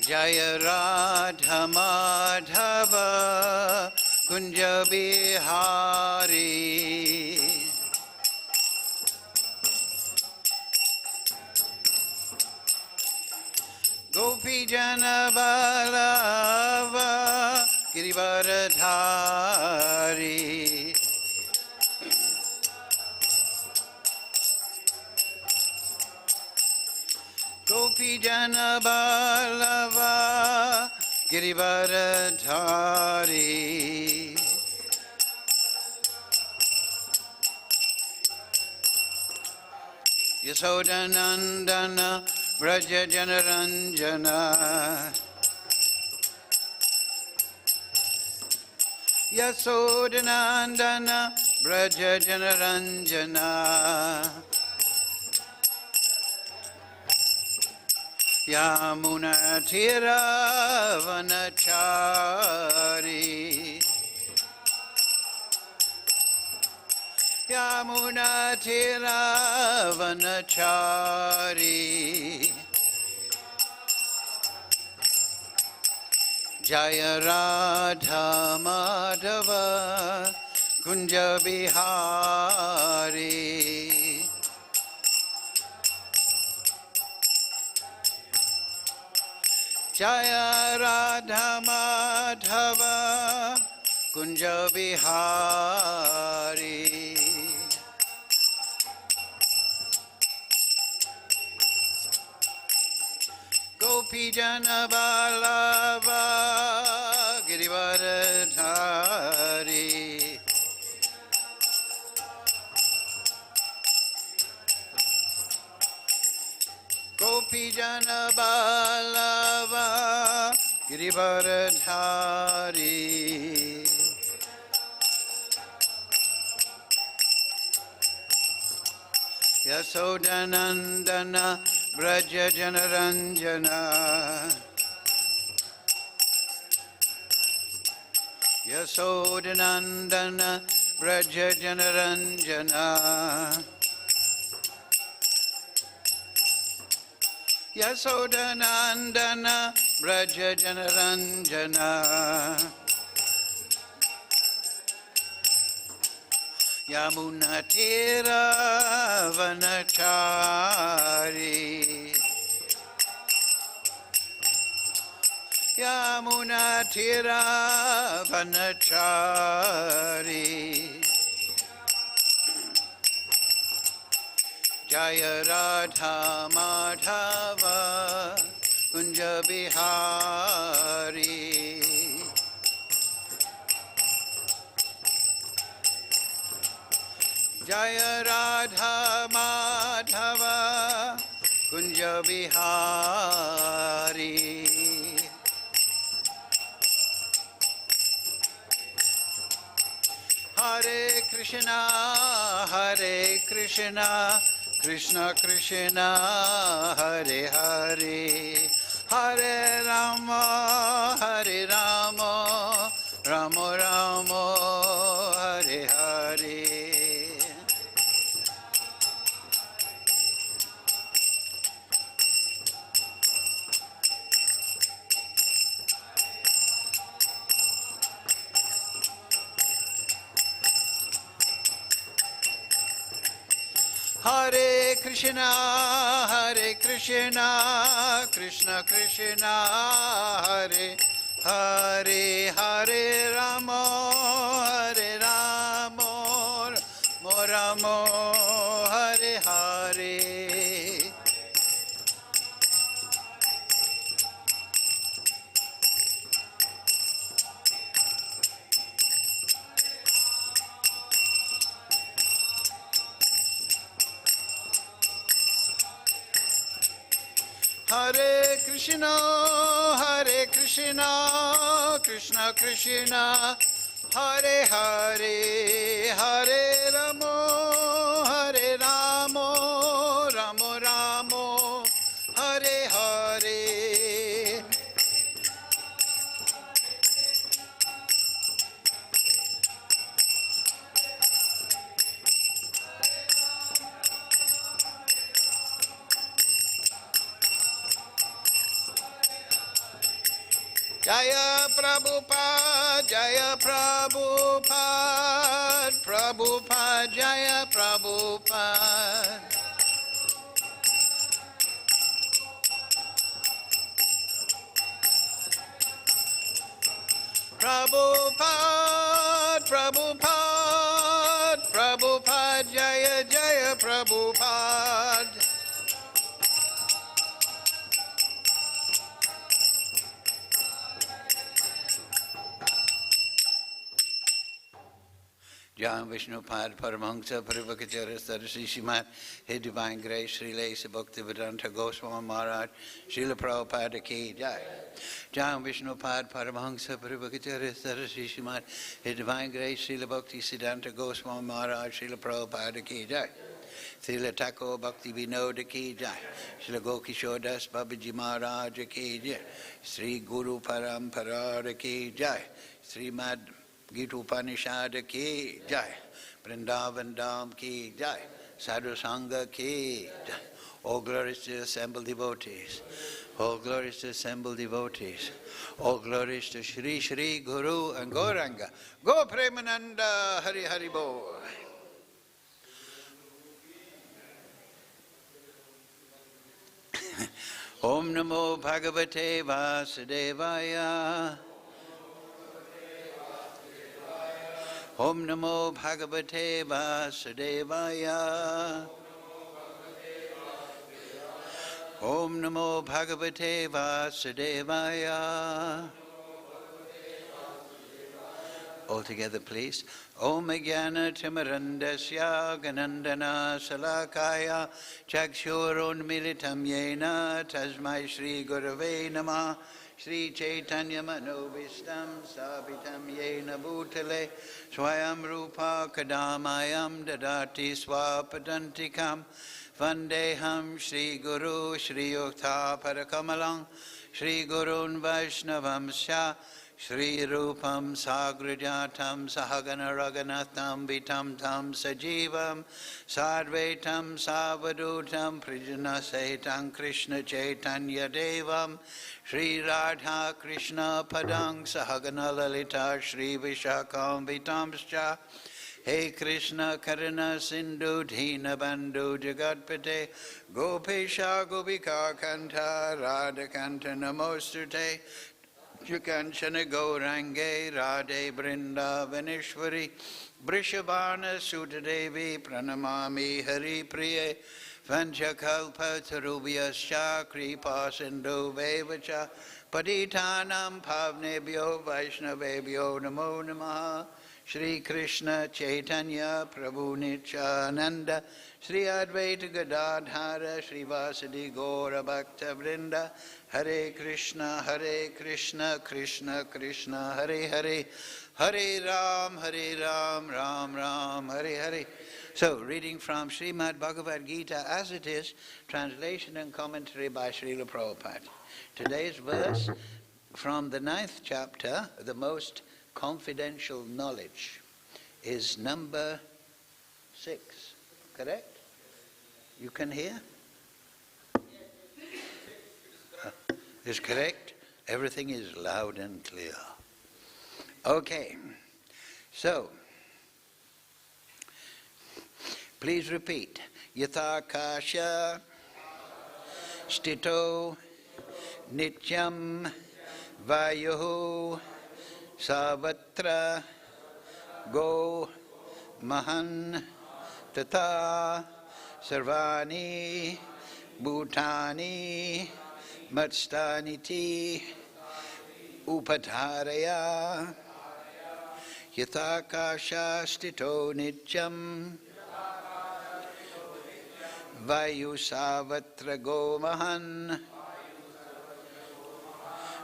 Jaya Radha Madhava Kunja Bihari. Gopi Jana Balava Girivaradhari. Gopi Jana Balava Girivaradhari. Yasodanandana Vraja Janaranjana. Yasodanandana Vraja Janaranjana. Yamuna Tira Vanachari. Yamuna Tira Vanachari. Jaya Radha Madhava Kunja Bihari. Jaya Radha Madhava Kunja Bihari. Gopi Jana Balava Girivaradhari. Gopi Jana Balava Girivaradhari. Yasodanandana Vraja Janaranjana. Yasodanandana Vraja Janaranjana. Yasodanandana Vraja Janaranjana. Yamuna Tira Vanachari. Yamuna Tira Vanachari. Jaya Radha Madhava Kunja Bihari. Jaya Radha Madhava Kunja Bihari. Hare Krishna, Hare Krishna, Krishna Krishna, Hare Hare, Hare Rama, Hare Rama, Rama Rama, Hare Hare. Hare Krishna, Hare Krishna, Krishna Krishna, Hare Hare, Hare Rama, Hare Rama, Rama Rama, Hare Hare. Hare Krishna, Hare Krishna, Krishna Krishna, Hare Hare, Hare Rama, Hare Rama, Rama Rama, Hare Hare. Jaya Prabhupada, Jaya Prabhupada, Prabhupada, Jaya Prabhupada. Prabhupada, Prabhupada, Prabhupada, Jaya Jaya Prabhupada. Jai Vishnu Pad Paramahansa Parivakacharya Sarasi Shimat His Divine Grace Sri Lesa Bhaktivedanta Goswami Maharaj Srila Prabhupada Ki Jai. Jai Vishnu Pad Paramahansa Parivakacharya Sarasi Shimat His Divine Grace Srila Bhakti Siddhanta Goswami Maharaj Srila Prabhupada Ki Jai. Srila Thakur Bhakti Vinod Ki Jai. Srila Gokishore Das Babaji Maharaj Ki Jai. Sri Guru Parampara Ki Jai. Srimad Gita Upanishad Ki Jai. Vrindavan Dham Ki Jai. Sadhu Sangha Ki Jai. All glories to assembled devotees. All glories to assembled devotees. All glories to Shri Shri Guru and Gauranga. Go Premananda Hari Hari Bol. Om Namo Bhagavate Vasudevaya. Om Namo Bhagavate Vasudevaya. Om Namo Bhagavate Vasudevaya. All together, please. Om Jnana Timirandasya Ganandana Salakaya Chakshurun Militam Yena Tasmai Shri Gurave Namah Shri Chaitanya Manobhistam Sabitam Yena Bhutale Swayam Rupa Kadamayam Dadati Swapadantikam Vandeham Shri Guru Shri Yukta Parakamalang Shri Gurun Vaishnavam Sya Shri Rupam Sagrajatam Sahagana Raganatham Vitam Tam Sajivam Sadvaitam Savadutam Prijana Sahitam Krishna Chaitanya Devam Shri Radha Krishna Padang Sahagana Lalita Shri Vishakam Vitamscha Hey Krishna Karuna Sindhu Dhina Bandhu Jagatpate Gopesha Gopika Kanta Radha Kanta Namostute Chukanchana Gaurange Radhe Vrindavaneshwari Vrishabhana Sutadevi Pranamami Hari Priye Vanchakalpa Tarubhyascha Kripa Sindhu Vevacha Patitanam Pavnebhyo Vaishnavebhyo Namo Namaha Shri Krishna Chaitanya Prabhu Nityananda Shri Advaita Gadadhara Shri Vasadi Gaura Bhakta Vrinda Hare Krishna Krishna Krishna Hare Hare Hare Ram Ram Ram Hare Hare. So, reading from Srimad Bhagavad Gita as it is, translation and commentary by Srila Prabhupada. Today's verse from the 9th chapter, the most confidential knowledge, is number 6, correct? You can hear? Is correct? Everything is loud and clear. Okay, so please repeat. Yatha kasha stito nityam vayuhu savatra go mahan tata sarvani bhūtāni mat-sthāni upadharaya yatha kasha stito nityam vayu savatra go mahan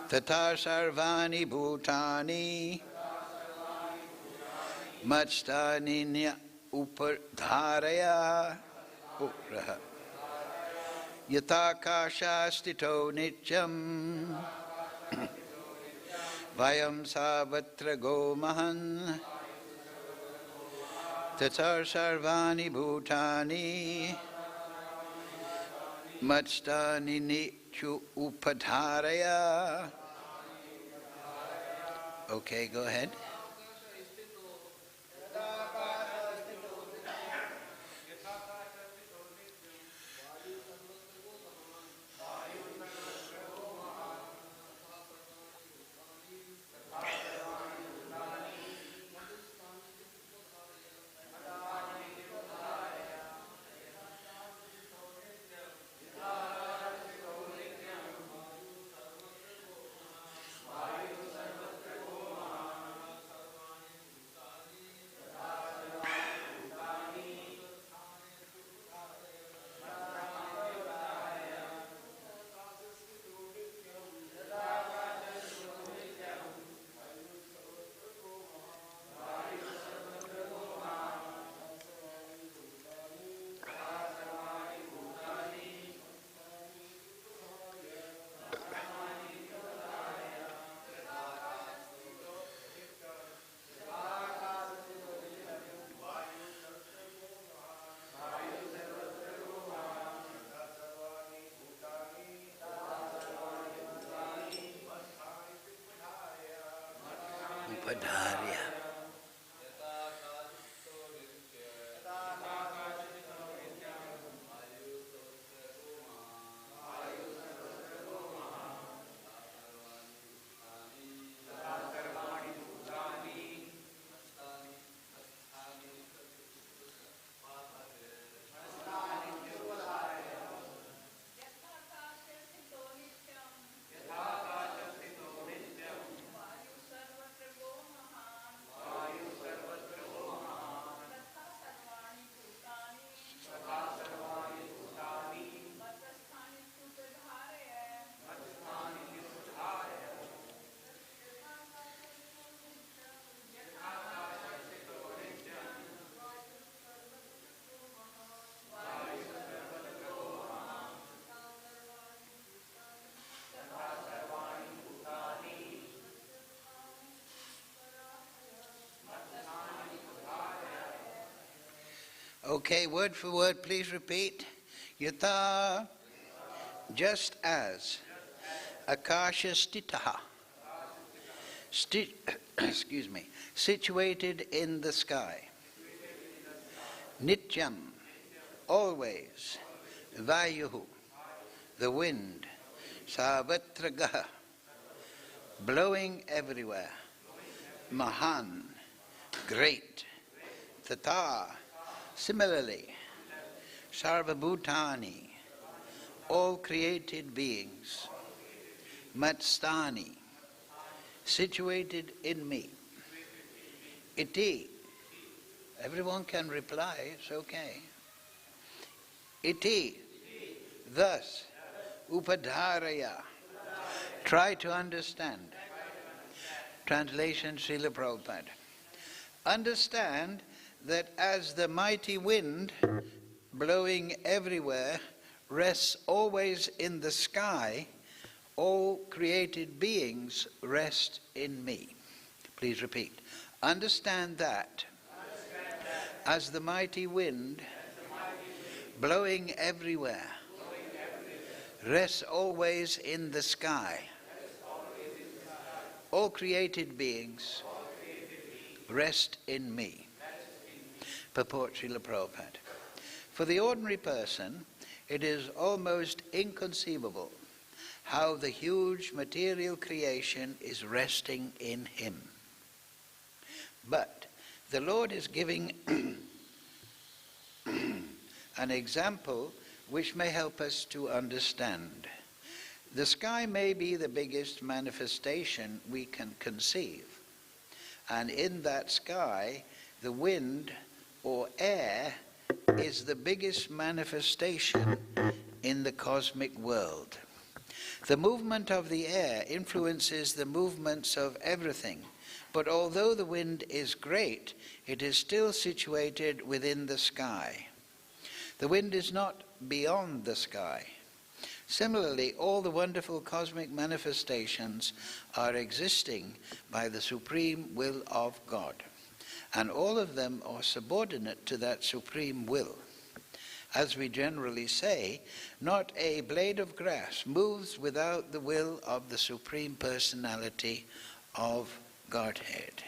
tata sarvani bhūtāni mat-sthāni upadharaya yatha kasha stito nityam vayam savatra go mahan tata sarvani bhūtāni mat-sthāni upadharaya Okay, go ahead. Upadharya. Okay, word for word, please repeat. Yatha, just as, akasha stitaha, excuse me, situated in the sky. Nityam, always. Vayuhu, the wind. Sarvatragaha, blowing everywhere. Mahan, great. Tata, similarly. Sarva bhūtāni, all created beings. Mat-sthāni, situated in me. Iti, everyone can reply, it's okay. Iti, thus, upadharaya, try to understand. Translation, Srila Prabhupada. Understand that as the mighty wind blowing everywhere rests always in the sky, all created beings rest in me. Please repeat. Understand that as the mighty wind blowing everywhere rests always in the sky, all created beings rest in me. Purport, Srila Prabhupada. For the ordinary person, it is almost inconceivable how the huge material creation is resting in him. But the Lord is giving an example which may help us to understand. The sky may be the biggest manifestation we can conceive, and in that sky, the wind or air is the biggest manifestation in the cosmic world. The movement of the air influences the movements of everything, but although the wind is great, it is still situated within the sky. The wind is not beyond the sky. Similarly, all the wonderful cosmic manifestations are existing by the supreme will of God, and all of them are subordinate to that supreme will. As we generally say, not a blade of grass moves without the will of the Supreme Personality of Godhead.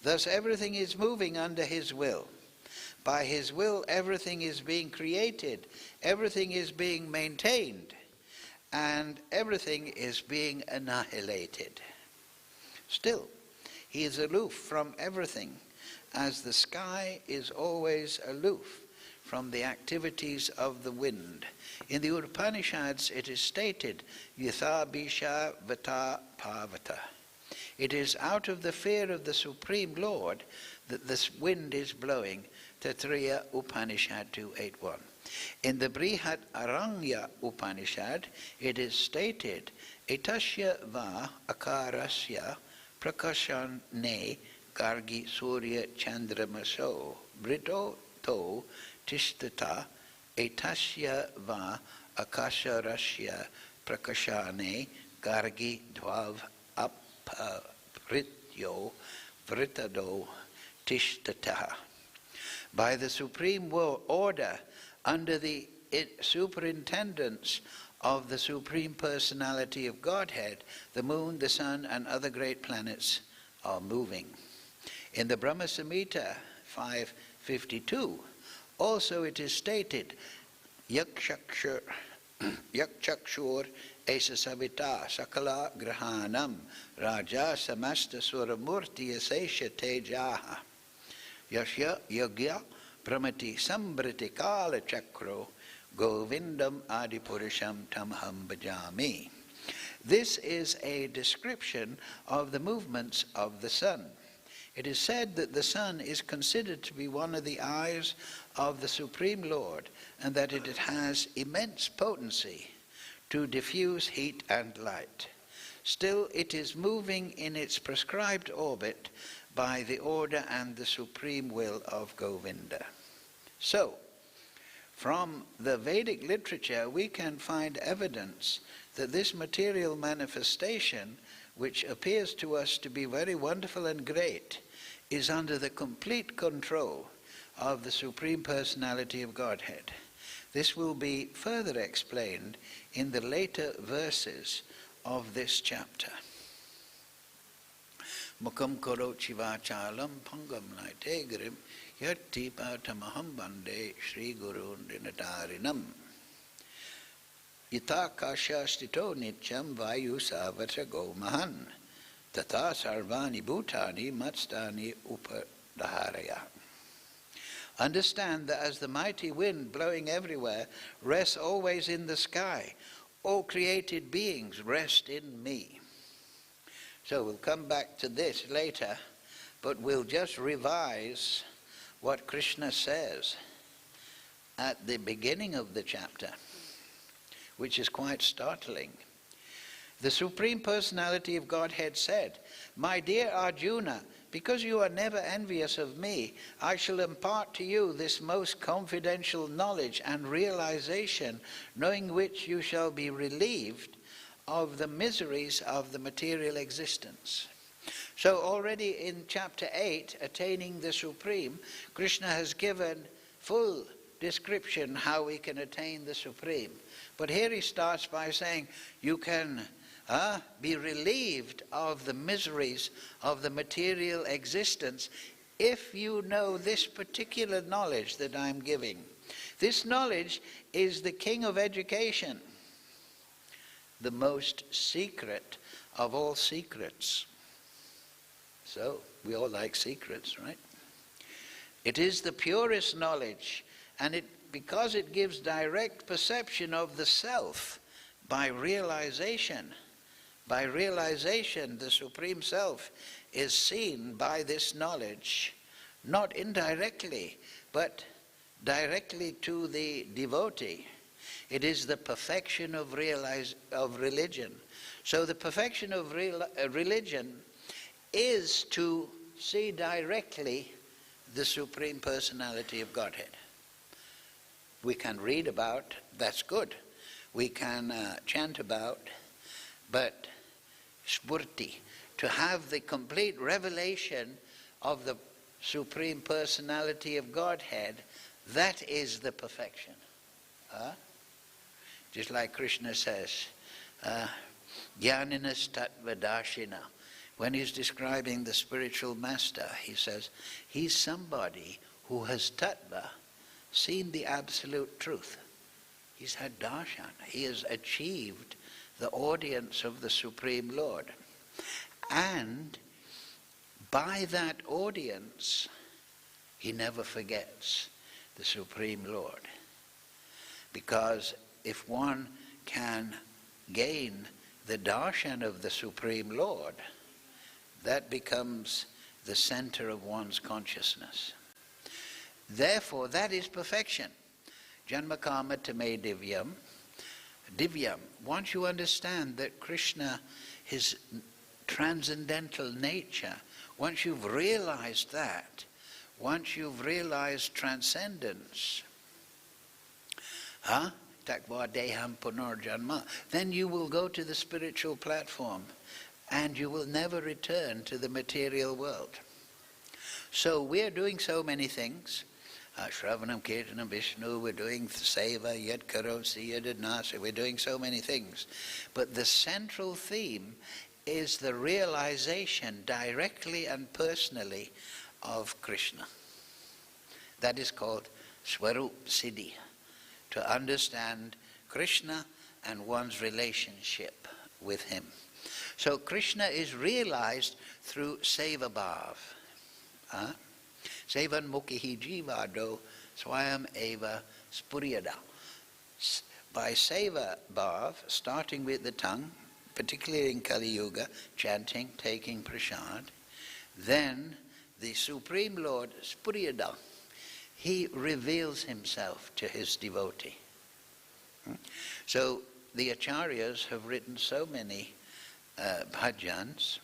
Thus everything is moving under his will. By his will everything is being created, everything is being maintained, and everything is being annihilated. Still, he is aloof from everything, as the sky is always aloof from the activities of the wind. In the Upanishads it is stated, yatha bisha vata pavata. It is out of the fear of the Supreme Lord that this wind is blowing. Taittiriya Upanishad 2.8.1. In the Brihat Aranya Upanishad it is stated, etasya va akarasya prakashane gargi surya chandramaso brito to tishtata etasya va akasharasya prakashane gargi dvav aprityo vritado tishtata. By the supreme order, under the superintendence of the Supreme Personality of Godhead, the moon, the sun, and other great planets are moving. In the Brahma Samhita 5.52, also it is stated, yakshakshur esa savita sakala grahanam raja samasta suramurti asesha tejaha yashya yagya pramati sambriti kala chakro govindam adipurisham tamham bhajami. This is a description of the movements of the sun. It is said that the sun is considered to be one of the eyes of the Supreme Lord, and that it has immense potency to diffuse heat and light. Still, it is moving in its prescribed orbit by the order and the supreme will of Govinda. So, from the Vedic literature we can find evidence that this material manifestation, which appears to us to be very wonderful and great, is under the complete control of the Supreme Personality of Godhead. This will be further explained in the later verses of this chapter. Mukam korochi vachalam pangam naitegarim yatti patamaham bande Sri Gurun dinatarinam. Yata kasha stito nityam vayu savatra go mahan tata sarvani bhūtāni mat-sthāni upadharaya. Understand that as the mighty wind blowing everywhere rests always in the sky, all created beings rest in me. So we'll come back to this later, but we'll just revise what Krishna says at the beginning of the chapter, which is quite startling. The Supreme Personality of Godhead said, "My dear Arjuna, because you are never envious of me, I shall impart to you this most confidential knowledge and realization, knowing which you shall be relieved of the miseries of the material existence." So already in chapter 8, Attaining the Supreme, Krishna has given full description how we can attain the Supreme. But here he starts by saying, you can be relieved of the miseries of the material existence if you know this particular knowledge that I'm giving. This knowledge is the king of education, the most secret of all secrets. So, we all like secrets, right? It is the purest knowledge, and because it gives direct perception of the self by realization. By realization, the Supreme Self is seen by this knowledge, not indirectly, but directly to the devotee. It is the perfection of religion. So the perfection of religion is to see directly the Supreme Personality of Godhead. We can read about, that's good. We can chant about, but spurti, to have the complete revelation of the Supreme Personality of Godhead, that is the perfection. Just like Krishna says, Jnaninas tattva darshina, When he's describing the spiritual master, he says, he's somebody who has tattva, seen the absolute truth. He's had darshan. He has achieved the audience of the Supreme Lord. And by that audience, he never forgets the Supreme Lord. Because if one can gain the darshan of the Supreme Lord, that becomes the center of one's consciousness. Therefore, that is perfection. Janmakama tame divyam. Divyam. Once you understand that Krishna, his transcendental nature, once you've realized that, once you've realized transcendence, takva deham punarjanma, then you will go to the spiritual platform and you will never return to the material world. So we're doing so many things. Shravanam, Kirtanam, Vishnu, we're doing Seva, Yad Karosi, Yadadnasa, we're doing so many things. But the central theme is the realization directly and personally of Krishna. That is called Swarup Siddhi, to understand Krishna and one's relationship with him. So Krishna is realized through Seva Bhav. Sevan Mukhihi Jivado Swayam Eva Spuryada. By Seva Bhav, starting with the tongue, particularly in Kali Yuga, chanting, taking prasad, then the Supreme Lord, Spuryada, he reveals himself to his devotee. So the Acharyas have written so many bhajans.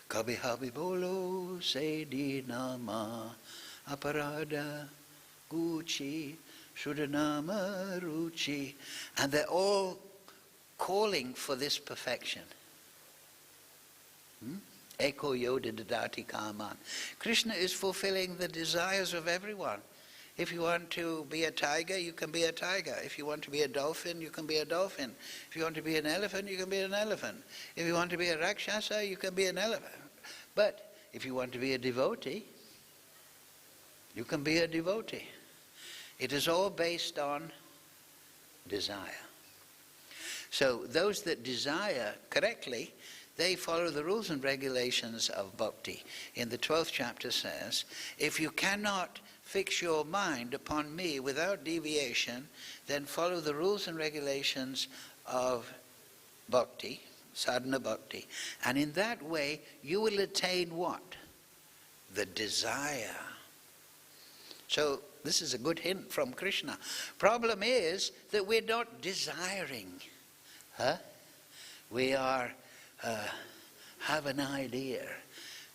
Kabhi habi bolo sedi nama aparada guchi shudanama ruchi, and they're all calling for this perfection. Eko yoda dadati kaman. Krishna is fulfilling the desires of everyone. If you want to be a tiger, you can be a tiger. If you want to be a dolphin, you can be a dolphin. If you want to be an elephant, you can be an elephant. If you want to be a rakshasa, you can be an elephant. But if you want to be a devotee, you can be a devotee. It is all based on desire. So those that desire correctly, they follow the rules and regulations of bhakti. In the 12th chapter says, if you cannot fix your mind upon me without deviation, then follow the rules and regulations of bhakti, sadhana bhakti. And in that way, you will attain what? The desire. So this is a good hint from Krishna. Problem is that we're not desiring. We are, have an idea.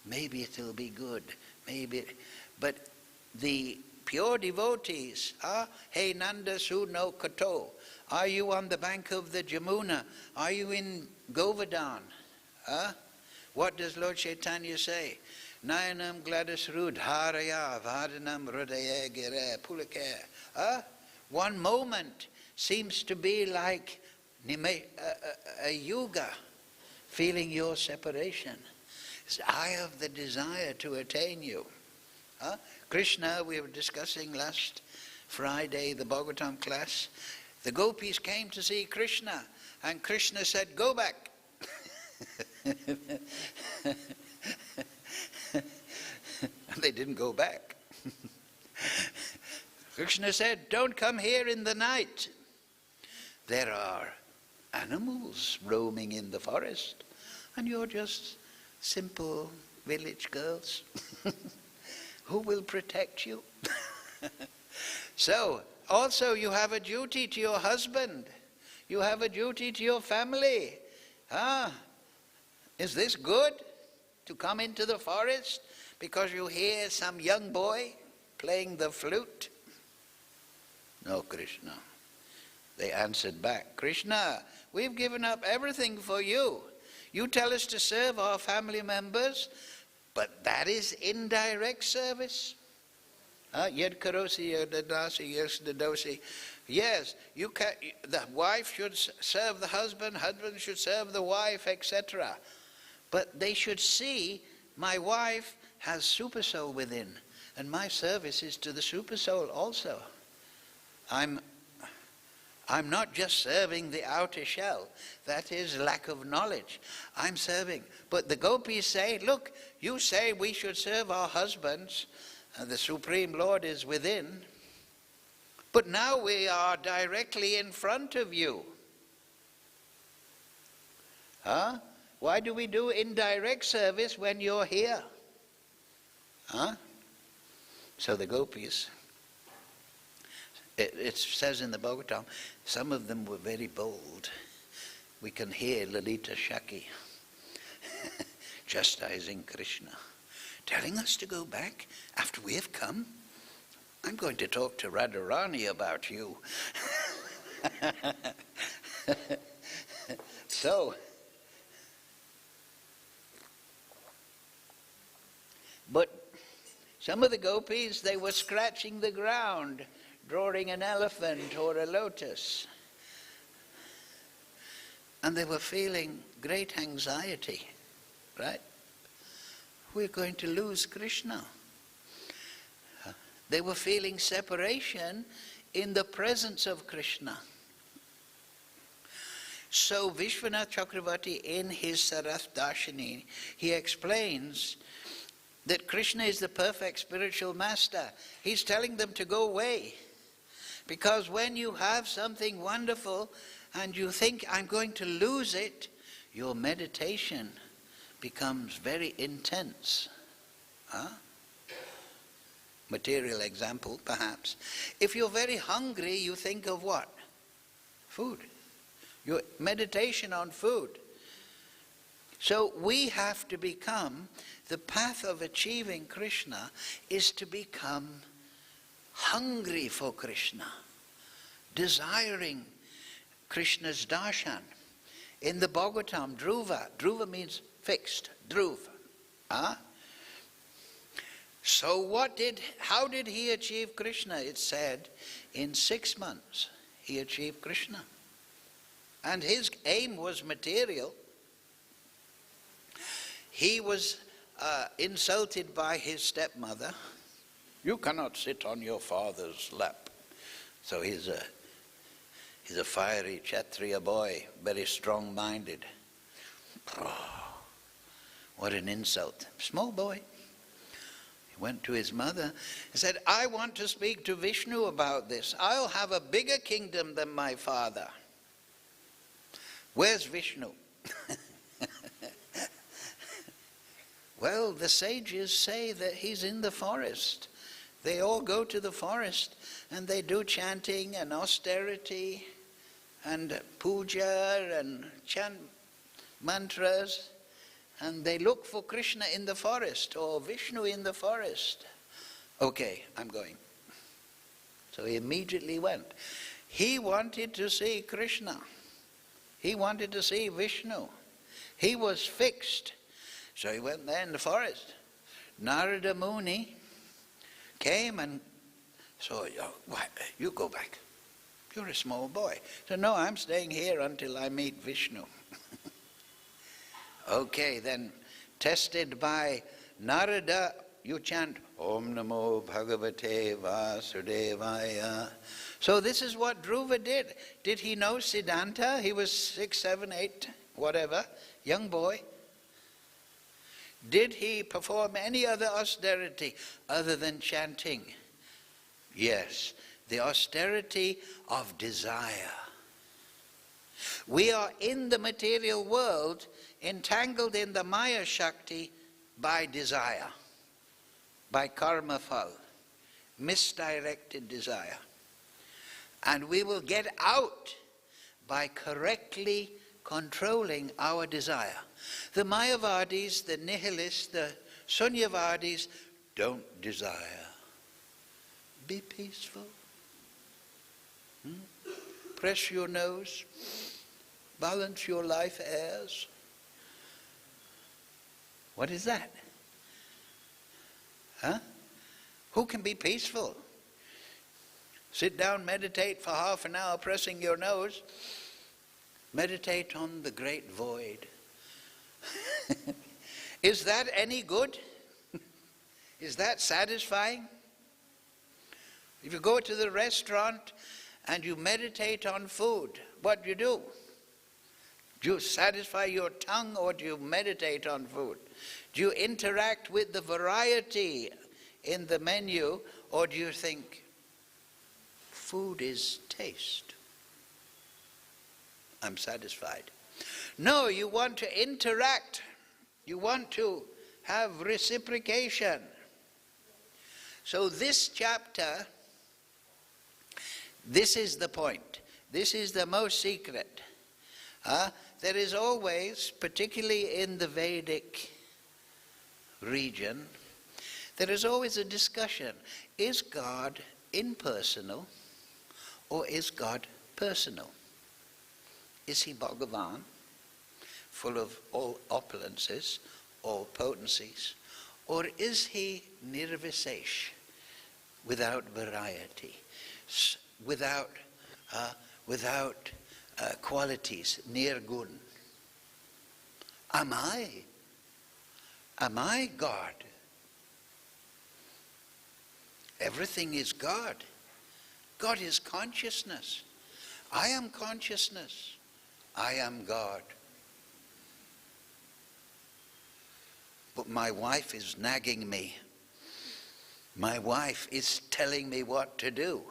Maybe it'll be good. Maybe, but the pure devotees, Hey Nanda Suno Kato, are you on the bank of the Jamuna? Are you in Govardhan? What does Lord Chaitanya say? Nayanam gladis rudharaya vadanam hridaya gire pulake. One moment seems to be like a yuga, feeling your separation. I have the desire to attain you. Krishna, we were discussing last Friday, the Bhagavatam class. The gopis came to see Krishna, and Krishna said, go back. And they didn't go back. Krishna said, don't come here in the night. There are animals roaming in the forest, and you're just simple village girls. Who will protect you? So, also you have a duty to your husband. You have a duty to your family. Is this good? To come into the forest because you hear some young boy playing the flute? No, Krishna. They answered back, Krishna, we've given up everything for you. You tell us to serve our family members, but that is indirect service. Yad karosi yadadasi yasdadosi. Yes, you can, the wife should serve the husband should serve the wife, etc. But they should see my wife has super soul within, and my service is to the super soul also. I'm not just serving the outer shell. That is lack of knowledge. I'm serving. But the gopis say, look, you say we should serve our husbands, and the Supreme Lord is within. But now we are directly in front of you. Huh? Why do we do indirect service when you're here? Huh? So the gopis, it says in the Bhagavatam, some of them were very bold. We can hear Lalita Shaki chastising Krishna, telling us to go back after we have come. I'm going to talk to Radharani about you. So, but some of the gopis, they were scratching the ground, drawing an elephant or a lotus. And they were feeling great anxiety, right? We're going to lose Krishna. They were feeling separation in the presence of Krishna. So Vishwanath Chakravarti, in his Sarath Darshini, he explains that Krishna is the perfect spiritual master. He's telling them to go away. Because when you have something wonderful and you think, I'm going to lose it, your meditation becomes very intense. Huh? Material example, perhaps. If you're very hungry, you think of what? Food. Your meditation on food. So we have to become, the path of achieving Krishna is to become hungry for Krishna, desiring Krishna's darshan. In the Bhagavatam, Dhruva means fixed, Dhruva. Huh? So how did he achieve Krishna? It said, in 6 months he achieved Krishna. And his aim was material. He was insulted by his stepmother. You cannot sit on your father's lap. So he's a fiery Kshatriya boy, very strong-minded. Oh, what an insult. Small boy. He went to his mother and said, I want to speak to Vishnu about this. I'll have a bigger kingdom than my father. Where's Vishnu? Well, the sages say that he's in the forest. They all go to the forest and they do chanting and austerity and puja and chant mantras, and they look for Krishna in the forest or Vishnu in the forest. Okay, I'm going. So he immediately went. He wanted to see Krishna. He wanted to see Vishnu. He was fixed. So he went there in the forest. Narada Muni came and saw, you go back. You're a small boy. So no, I'm staying here until I meet Vishnu. Okay, then tested by Narada, you chant Om Namo Bhagavate Vasudevaya. So this is what Dhruva did. Did he know Siddhanta? He was 6, 7, 8, whatever, young boy. Did he perform any other austerity other than chanting? Yes, the austerity of desire. We are in the material world, entangled in the Maya Shakti by desire, by karma phal, misdirected desire. And we will get out by correctly controlling our desire. The Mayavadis, the nihilists, the Sunyavadis don't desire. Be peaceful. Press your nose. Balance your life airs. What is that? Huh? Who can be peaceful? Sit down, meditate for half an hour, pressing your nose. Meditate on the great void. Is that any good? Is that satisfying? If you go to the restaurant and you meditate on food, what do you do? Do you satisfy your tongue or do you meditate on food? Do you interact with the variety in the menu or do you think, food is taste? I'm satisfied. No, you want to interact. You want to have reciprocation. So this chapter, this is the point. This is the most secret. There is always, particularly in the Vedic region, there is always a discussion. Is God impersonal or is God personal? Is he Bhagavan, full of all opulences, all potencies, or is he nirvisesh, without variety, without qualities, nirgun? Am I God? Everything is God. God is consciousness. I am consciousness. I am God. But my wife is nagging me. My wife is telling me what to do.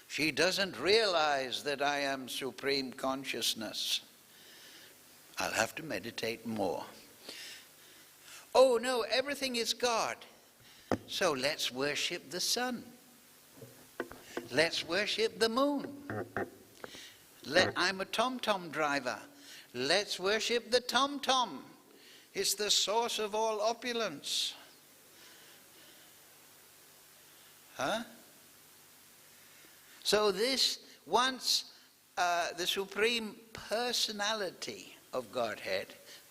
She doesn't realize that I am supreme consciousness. I'll have to meditate more. Oh no, everything is God. So let's worship the sun. Let's worship the moon. I'm a tom-tom driver. Let's worship the tom-tom. It's the source of all opulence. So this, once the supreme personality of Godhead,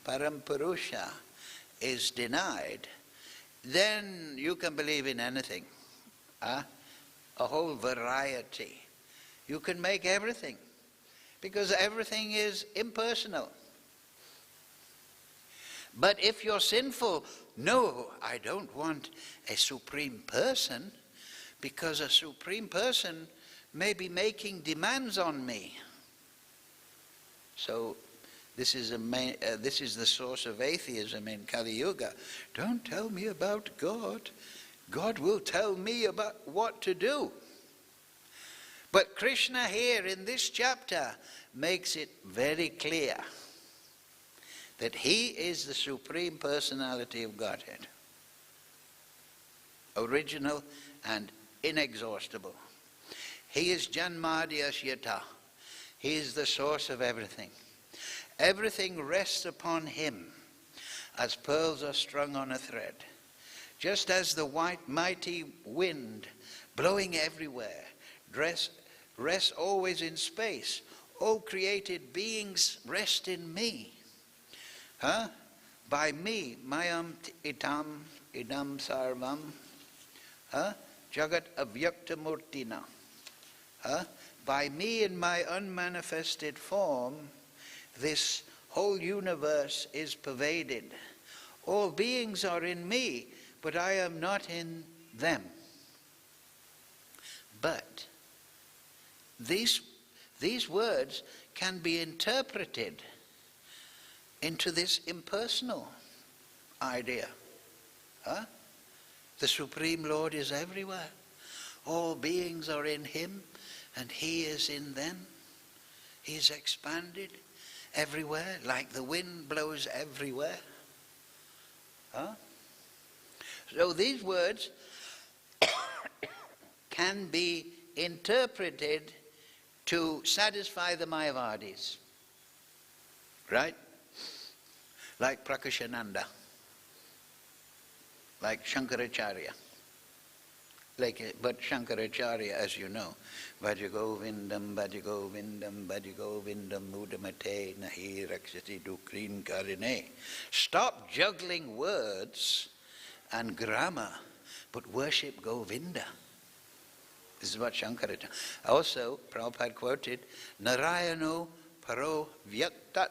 Parampurusha, is denied, then you can believe in anything. A whole variety. You can make everything, because everything is impersonal. But if you're sinful, no, I don't want a supreme person, because a supreme person may be making demands on me. So this is the source of atheism in Kali Yuga. Don't tell me about God. God will tell me about what to do. But Krishna here in this chapter makes it very clear that he is the supreme personality of Godhead, original and inexhaustible. He is Janmadyasyata. He is the source of everything. Everything rests upon him as pearls are strung on a thread. Just as the white mighty wind blowing everywhere rests always in space, all created beings rest in me. By me, mayam idam sarvam, jagat avyakta murtina. By me in my unmanifested form, this whole universe is pervaded. All beings are in me, but I am not in them. But these words can be interpreted into this impersonal idea. The Supreme Lord is everywhere. All beings are in him and he is in them. He is expanded everywhere, like the wind blows everywhere. So these words can be interpreted to satisfy the Mayavadis, right? Like Prakashananda, like Shankaracharya. But Shankaracharya, as you know, Bhajagovindam, Bhajagovindam, Bhajagovindam, Mudamate, Nahi Rakshati Dukrin Karine. Stop juggling words and grammar, but worship Govinda. This is what Shankaracharya. Also, Prabhupada quoted, Narayano Paro Vyaktat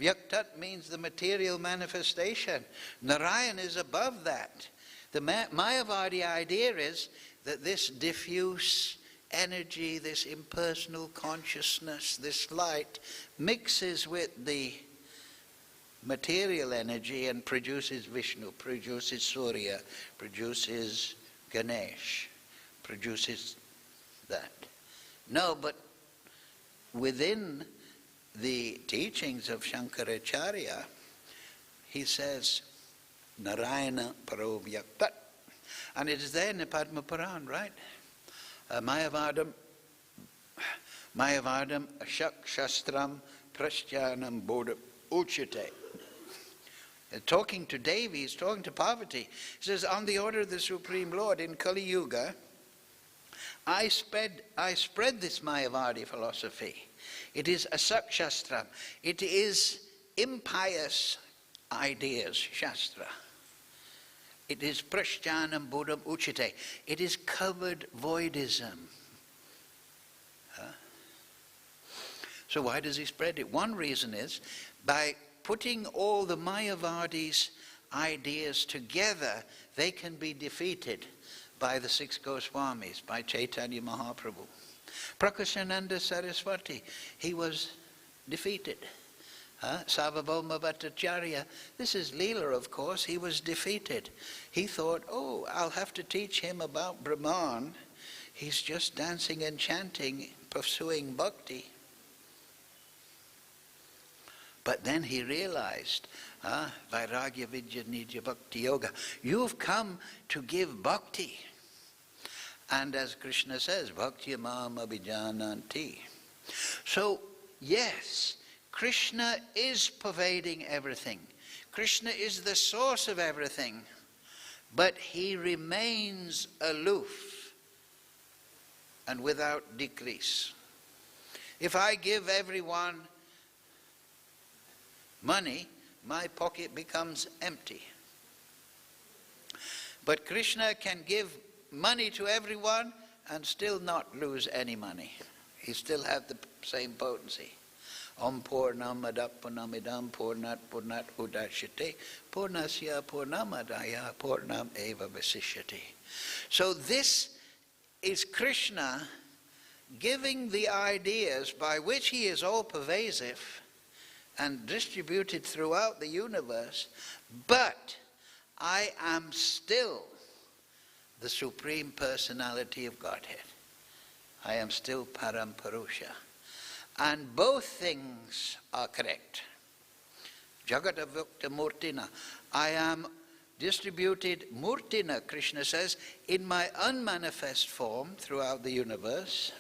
Vyaktat means the material manifestation. Narayana is above that. The Mayavadi idea is that this diffuse energy, this impersonal consciousness, this light, mixes with the material energy and produces Vishnu, produces Surya, produces Ganesh, produces that. No, but within the teachings of Shankaracharya, he says, Narayana Paro Vyaktat. And it is there in the Padma Puran, right? Mayavadam Shak Shastram Praschyanam Bodha Uchite. Talking to Devi, he's talking to Parvati. He says, on the order of the Supreme Lord in Kali Yuga, I spread this Mayavadi philosophy. It is Asak Shastram. It is impious ideas, Shastra. It is Praschyanam Bodham Uchite. It is covered voidism. So why does he spread it? One reason is by putting all the Mayavadi's ideas together, they can be defeated by the six Goswamis, by Chaitanya Mahaprabhu. Prakashananda Saraswati, he was defeated. Sarvabhauma Bhattacharya, this is Leela, of course, he was defeated. He thought, oh, I'll have to teach him about Brahman. He's just dancing and chanting, pursuing bhakti. But then he realized, Vairagya Vidya Nidya Bhakti Yoga, you've come to give bhakti. And as Krishna says, Bhakti Mam Abhijananti. So, yes, Krishna is pervading everything. Krishna is the source of everything. But he remains aloof and without decrease. If I give everyone money, my pocket becomes empty. But Krishna can give money to everyone and still not lose any money. He still has the same potency. Om Purnam Adapunamidam Purnat Purnat Udashite Purnasya Purnamadaya Purnam Eva Vasishyati. So this is Krishna giving the ideas by which he is all pervasive and distributed throughout the universe, but I am still the Supreme Personality of Godhead. I am still Param Purusha. And both things are correct. Jagadavukta Murtina. I am distributed Murtina, Krishna says, in my unmanifest form throughout the universe.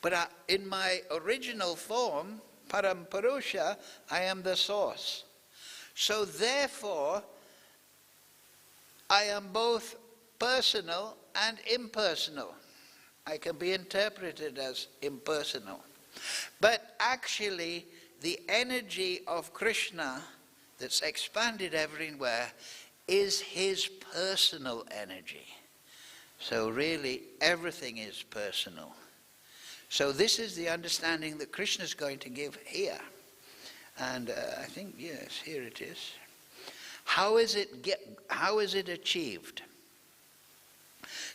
But in my original form, Param Purusha, I am the source. So therefore, I am both personal and impersonal. I can be interpreted as impersonal. But actually, the energy of Krishna that's expanded everywhere is his personal energy. So really, everything is personal. So this is the understanding that Krishna is going to give here. And I think, yes, here it is. How is it achieved?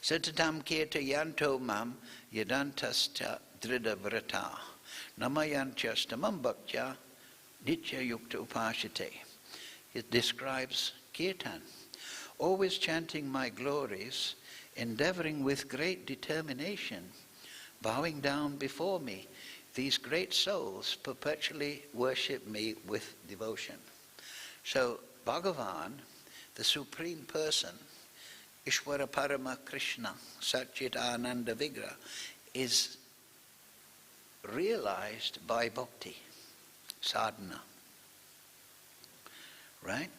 Satatam kirta yanto mam yadantascha dridha-vrata namayanchastamam bhaktya nitya yukta upashite. It describes kirtan, always chanting my glories, endeavoring with great determination, bowing down before me. These great souls perpetually worship me with devotion. So Bhagavan, the Supreme Person, Ishvara Parama Krishna, Satchit Ananda Vigra, is realized by bhakti, sadhana. Right?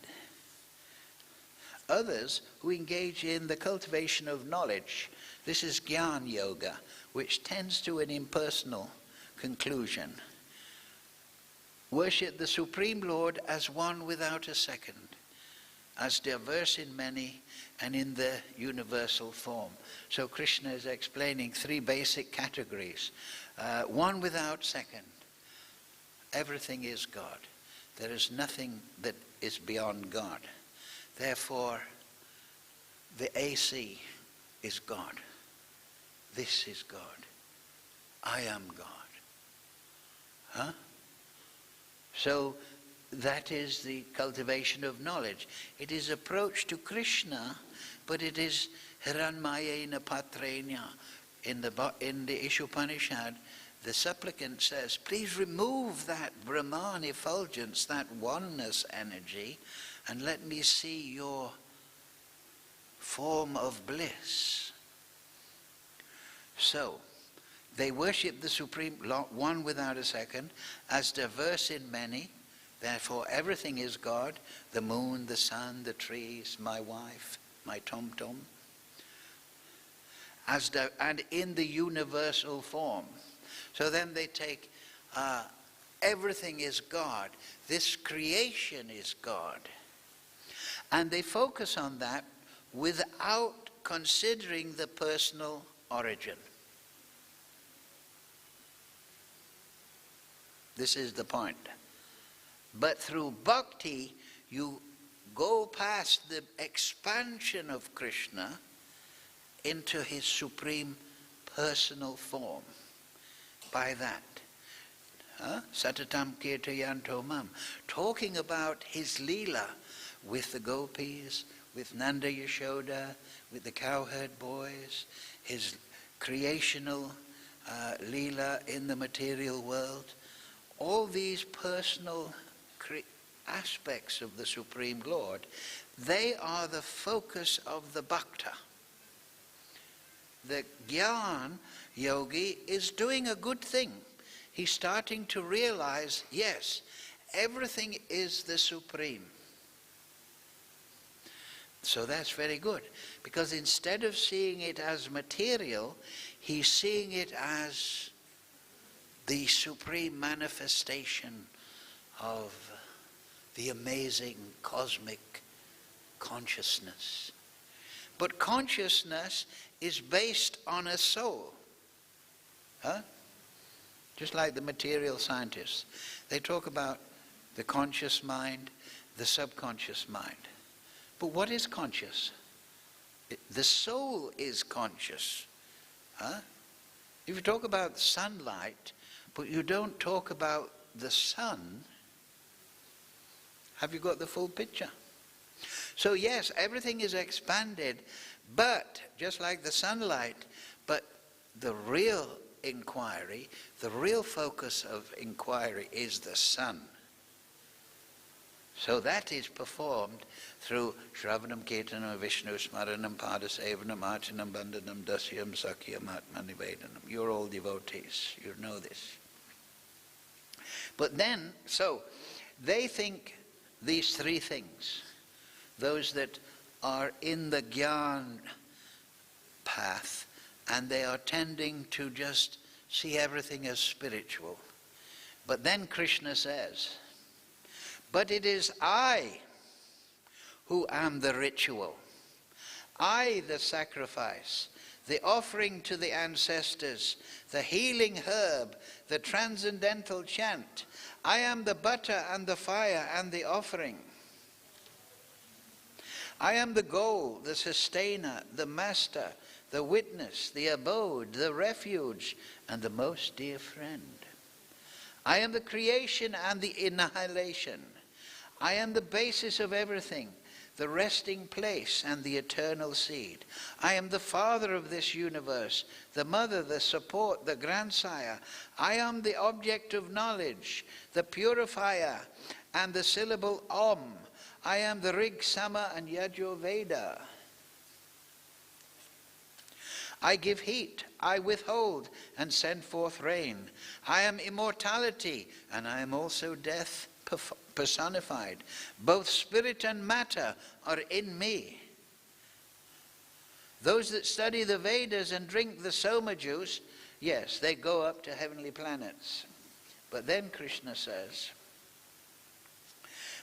Others who engage in the cultivation of knowledge, this is Jnana Yoga, which tends to an impersonal conclusion. Worship the Supreme Lord as one without a second, as diverse in many and in the universal form. So Krishna is explaining three basic categories. One without second. Everything is God. There is nothing that is beyond God. Therefore, the AC is God. This is God. I am God. Huh? So that is the cultivation of knowledge. It is approach to Krishna, but it is hiranmayena patrenya. In the Ishopanishad, the supplicant says, please remove that Brahman effulgence, that oneness energy, and let me see your form of bliss. So, they worship the Supreme, one without a second, as diverse in many. Therefore, everything is God, the moon, the sun, the trees, my wife, my tom-tom, and in the universal form. So then they take, everything is God, this creation is God. And they focus on that without considering the personal origin. This is the point. But through bhakti, you go past the expansion of Krishna into his supreme personal form. By that. Satatam kirtayanto mam. Talking about his leela with the gopis, with Nanda Yashoda, with the cowherd boys, his creational leela in the material world. All these personal aspects of the Supreme Lord, they are the focus of the bhakta. The Gyan yogi is doing a good thing. He's starting to realize, yes, everything is the Supreme. So that's very good, because instead of seeing it as material, he's seeing it as the supreme manifestation of the amazing cosmic consciousness. But consciousness is based on a soul. Just like the material scientists. They talk about the conscious mind, the subconscious mind. But what is conscious? The soul is conscious. If you talk about sunlight, but you don't talk about the sun, have you got the full picture? So yes, everything is expanded, but just like the sunlight, but the real inquiry, the real focus of inquiry is the sun. So that is performed through Shravanam, Kirtanam, Vishnu, Smaranam, Padasevanam, Archanam, Bandhanam, Dasyam, Sakyam, ātmā Nivedanam. You're all devotees, you know this. But then, so, they think these three things, those that are in the Gyan path, and they are tending to just see everything as spiritual. But then Krishna says, but it is I who am the ritual, I the sacrifice, the offering to the ancestors, the healing herb, the transcendental chant. I am the butter and the fire and the offering. I am the goal, the sustainer, the master, the witness, the abode, the refuge, and the most dear friend. I am the creation and the annihilation. I am the basis of everything, the resting place and the eternal seed. I am the father of this universe, the mother, the support, the grandsire. I am the object of knowledge, the purifier, and the syllable Om. I am the Rig, Sama, and Yajur Veda. I give heat, I withhold, and send forth rain. I am immortality, and I am also death personified. Both spirit and matter are in me. Those that study the Vedas and drink the Soma juice, yes, they go up to heavenly planets. But then Krishna says,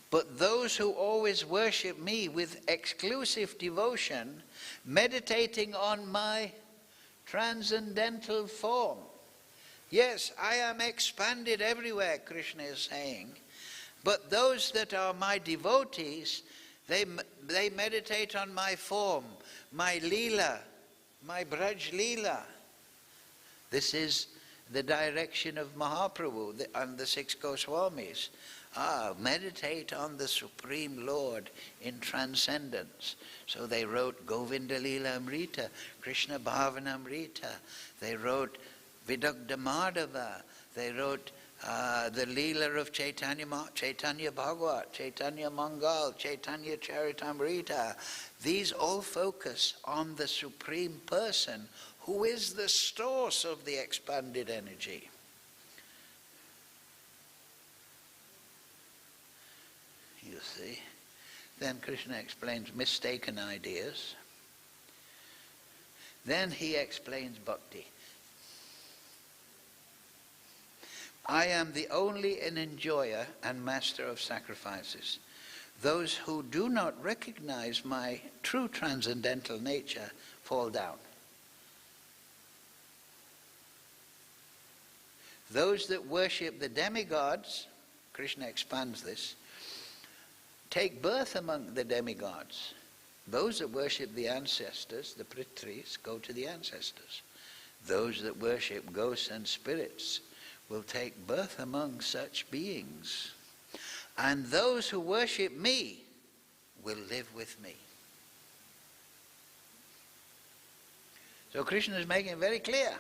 but those who always worship me with exclusive devotion, meditating on my transcendental form. Yes, I am expanded everywhere, Krishna is saying, But those that are my devotees, they meditate on my form, my lila, my Braj lila. This is the direction of Mahaprabhu and the 6 Goswamis. Meditate on the Supreme Lord in transcendence. So they wrote Govinda Lila Amrita, Krishna Bhavana Amrita. They wrote Vidagdha Madhava. They wrote the Leela of Chaitanya Bhagavat, Chaitanya Mangal, Chaitanya Charitamrita. These all focus on the Supreme Person, who is the source of the expanded energy. You see? Then Krishna explains mistaken ideas. Then he explains bhakti. I am the only an enjoyer and master of sacrifices. Those who do not recognize my true transcendental nature fall down. Those that worship the demigods, Krishna expands this, take birth among the demigods. Those that worship the ancestors, the Prithris, go to the ancestors. Those that worship ghosts and spirits will take birth among such beings. And those who worship me will live with me. So Krishna is making it very clear.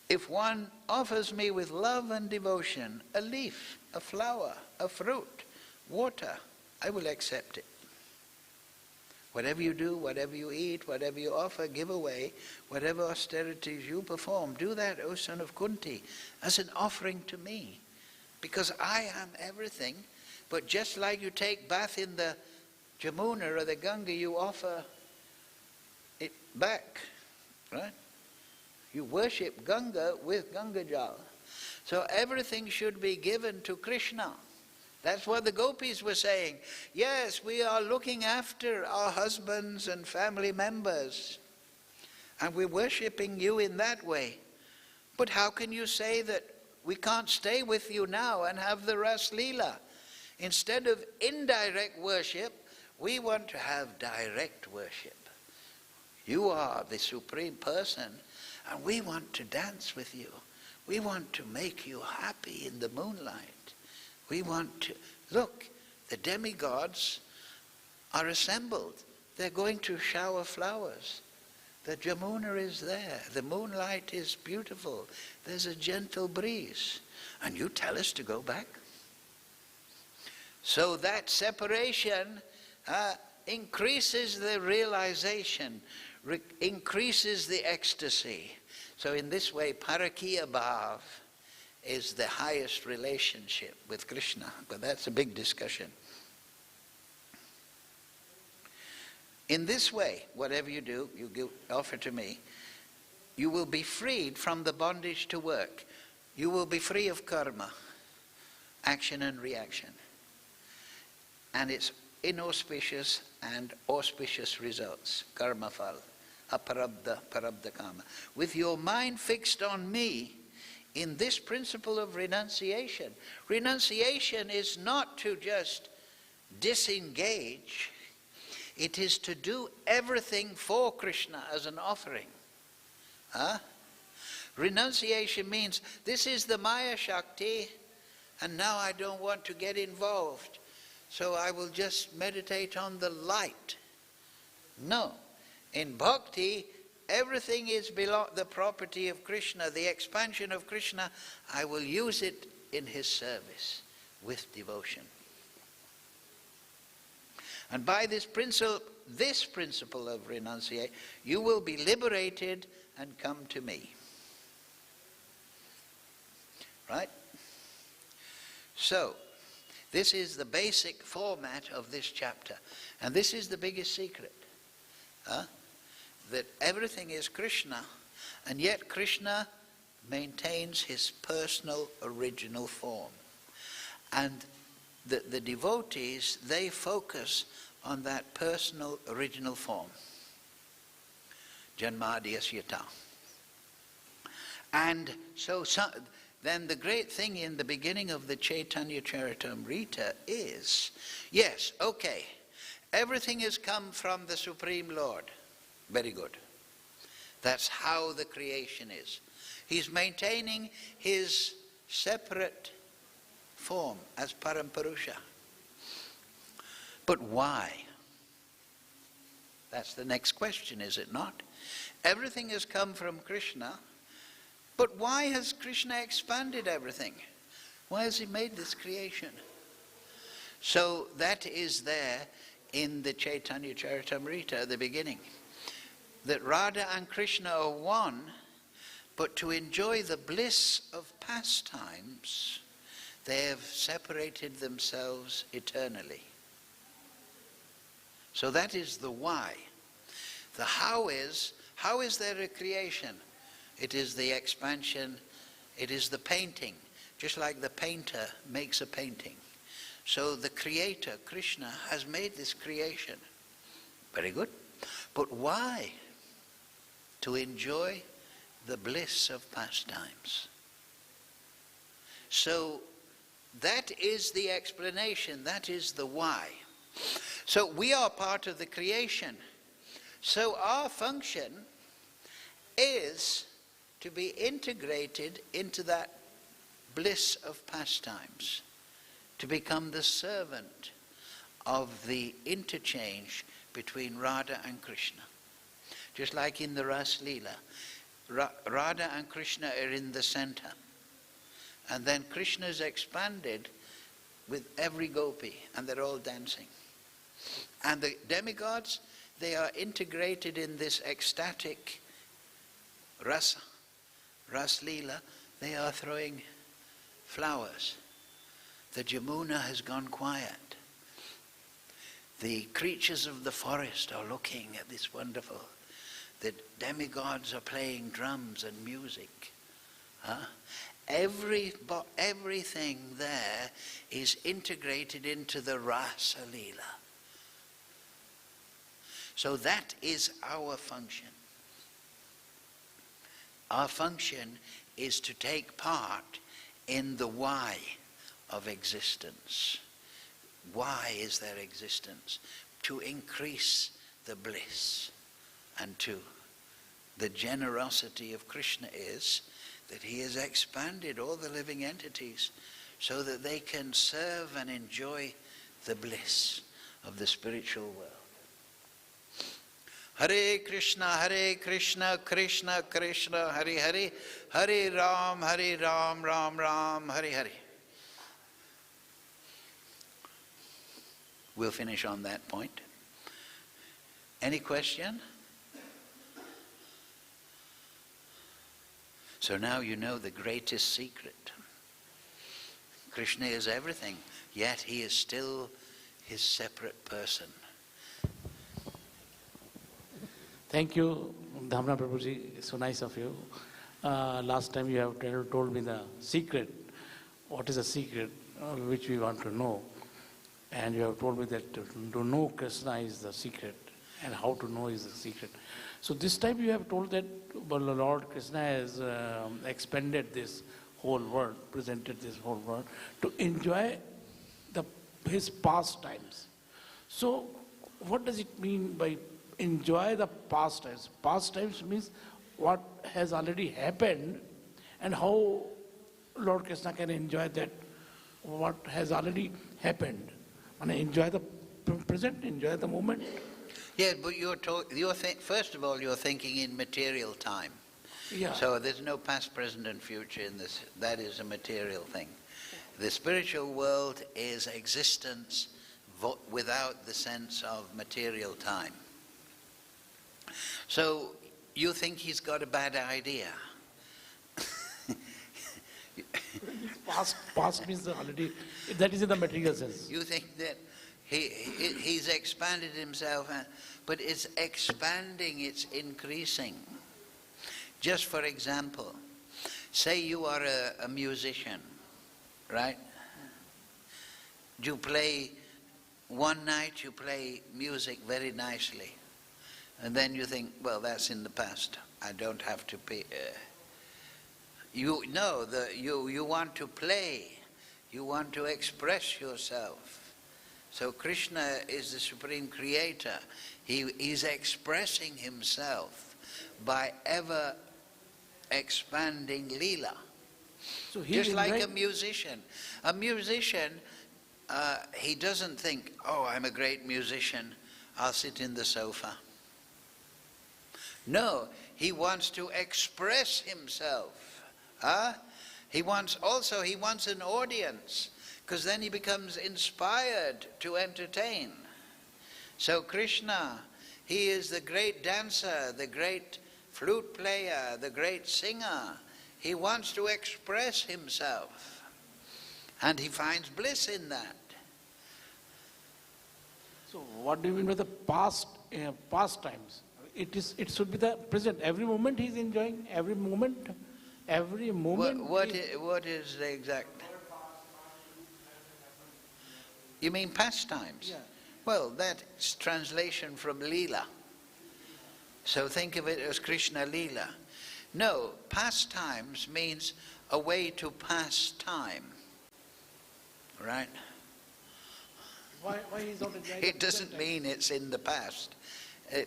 If one offers me with love and devotion a leaf, a flower, a fruit, water, I will accept it. Whatever you do, whatever you eat, whatever you offer, give away, whatever austerities you perform, do that, O son of Kunti, as an offering to me. Because I am everything, but just like you take bath in the Jamuna or the Ganga, you offer it back, right? You worship Ganga with Ganga Jal. So everything should be given to Krishna. That's what the gopis were saying. Yes, we are looking after our husbands and family members, and we're worshipping you in that way. But how can you say that we can't stay with you now and have the Ras Leela? Instead of indirect worship, we want to have direct worship. You are the Supreme Person, and we want to dance with you. We want to make you happy in the moonlight. We want to, look, the demigods are assembled. They're going to shower flowers. The Jamuna is there. The moonlight is beautiful. There's a gentle breeze. And you tell us to go back? So that separation increases the realization, increases the ecstasy. So in this way, Parakiya Bhav is the highest relationship with Krishna, but that's a big discussion. In this way, whatever you do, you offer to me, you will be freed from the bondage to work. You will be free of karma, action and reaction, and its inauspicious and auspicious results, karma phal, aparabdha, parabdha kama. With your mind fixed on me, in this principle of renunciation. Renunciation is not to just disengage. It is to do everything for Krishna as an offering. Renunciation means, this is the Maya Shakti, and now I don't want to get involved, so I will just meditate on the light. No. In bhakti, everything is the property of Krishna, the expansion of Krishna. I will use it in his service with devotion. And by this principle of renunciation, you will be liberated and come to me. Right? So, this is the basic format of this chapter. And this is the biggest secret. That everything is Krishna, and yet Krishna maintains his personal original form. And the devotees, they focus on that personal original form. Janmadyasyata. And so then the great thing in the beginning of the Chaitanya Charitamrita is, yes, okay, everything has come from the Supreme Lord. Very good. That's how the creation is. He's maintaining his separate form as Parampurusha. But why? That's the next question, is it not? Everything has come from Krishna, but why has Krishna expanded everything? Why has he made this creation? So that is there in the Chaitanya Charitamrita at the beginning. That Radha and Krishna are one, but to enjoy the bliss of pastimes, they have separated themselves eternally. So that is the why. The how is there a creation? It is the expansion, it is the painting, just like the painter makes a painting. So the creator, Krishna, has made this creation. Very good. But why? To enjoy the bliss of pastimes. So that is the explanation, that is the why. So we are part of the creation. So our function is to be integrated into that bliss of pastimes, to become the servant of the interchange between Radha and Krishna. Just like in the Ras Leela, Radha and Krishna are in the center. And then Krishna is expanded with every gopi, and they're all dancing. And the demigods, they are integrated in this ecstatic rasa, Ras Leela. They are throwing flowers. The Jamuna has gone quiet. The creatures of the forest are looking at this wonderful. The demigods are playing drums and music. Everything there is integrated into the Rasa Leela. So that is our function. Our function is to take part in the why of existence. Why is there existence? To increase the bliss. And to the generosity of Krishna is that he has expanded all the living entities so that they can serve and enjoy the bliss of the spiritual world. Hare Krishna, Krishna Krishna, Hare Hare, Hare Ram, Ram Ram, Hare Hare. We'll finish on that point. Any question? So now you know the greatest secret. Krishna is everything, yet he is still his separate person. Thank you, Damana Prabhuji. So nice of you. Last time you have told me the secret. What is the secret which we want to know? And you have told me that to know Krishna is the secret, and how to know is the secret. So this time you have told that Lord Krishna has expanded this whole world, presented this whole world to enjoy his pastimes. So what does it mean by enjoy the pastimes? Pastimes means what has already happened, and how Lord Krishna can enjoy that, what has already happened. And enjoy the present, enjoy the moment. Yeah, but first of all, you're thinking in material time. Yeah. So there's no past, present, and future in this. That is a material thing. The spiritual world is existence without the sense of material time. So you think he's got a bad idea. Past means already, that is in the material sense. You think that he's expanded himself, but it's expanding, it's increasing. Just for example, say you are a musician, right? You play, one night you play music very nicely, and then you think, well, that's in the past. I don't have to pay, You want to play, you want to express yourself. So Krishna is the Supreme Creator. He is expressing himself by ever expanding Leela. So Just like a musician. A musician, he doesn't think, oh, I'm a great musician, I'll sit in the sofa. No, he wants to express himself. He wants an audience, because then he becomes inspired to entertain. So Krishna, he is the great dancer, the great flute player, the great singer. He wants to express himself, and he finds bliss in that. So what do you mean by the past times? It should be the present. Every moment he is enjoying. Every moment. What is the exact? You mean pastimes? Yeah. Well, that's translation from Leela. So think of it as Krishna Leela. No, pastimes means a way to pass time. Right? Why is not enjoying? It doesn't mean it's in the past.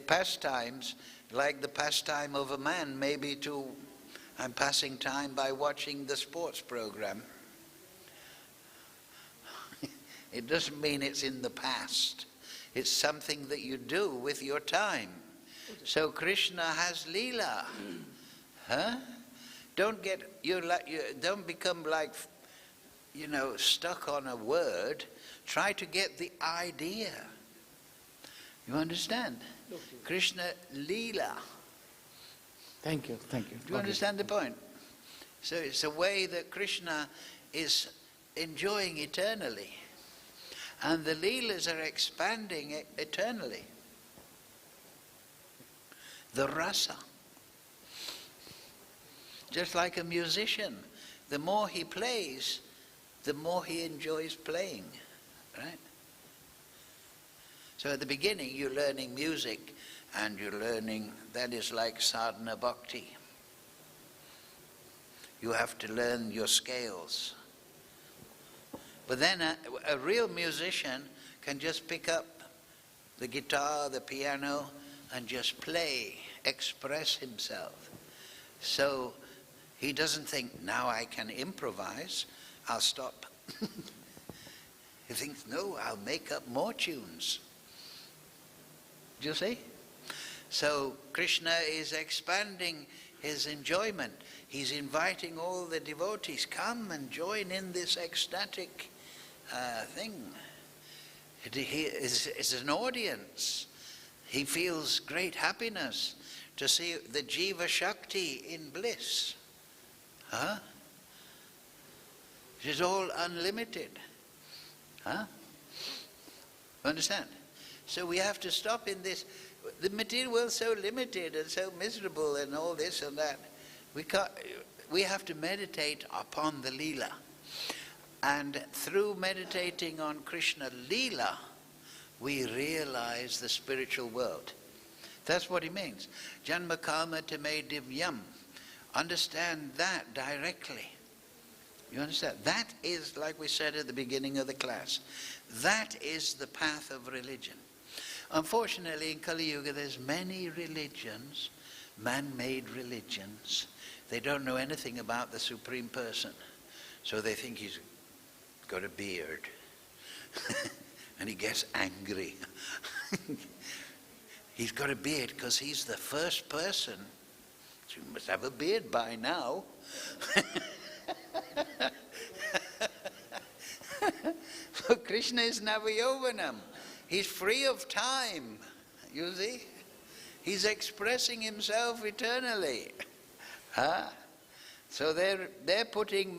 Pastimes, like the pastime of a man, maybe I'm passing time by watching the sports program. It doesn't mean it's in the past. It's something that you do with your time. So Krishna has Leela. Don't become like, stuck on a word. Try to get the idea. You understand? Okay. Krishna Leela. Thank you. Do you understand the point? So it's a way that Krishna is enjoying eternally. And the Leelas are expanding eternally. The rasa. Just like a musician, the more he plays, the more he enjoys playing. Right? So at the beginning you're learning music, and you're learning, that is like sadhana bhakti. You have to learn your scales. But then a real musician can just pick up the guitar, the piano, and just play, express himself. So he doesn't think, now I can improvise, I'll stop. He thinks, no, I'll make up more tunes. Do you see? So Krishna is expanding his enjoyment. He's inviting all the devotees, come and join in this ecstatic thing. It's an audience. He feels great happiness to see the Jiva Shakti in bliss. It is all unlimited. Understand? So we have to stop in this. The material world is so limited and so miserable and all this and that. We have to meditate upon the Leela. And through meditating on Krishna Leela, we realize the spiritual world. That's what he means. Janma karma te me divyam. Understand that directly. You understand? That is, like we said at the beginning of the class, that is the path of religion. Unfortunately, in Kali Yuga, there's many religions, man-made religions. They don't know anything about the Supreme Person. So they think he's got a beard. And he gets angry. He's got a beard because he's the first person. So he must have a beard by now. So Krishna is Navayovanam. He's free of time, you see. He's expressing himself eternally. So they're putting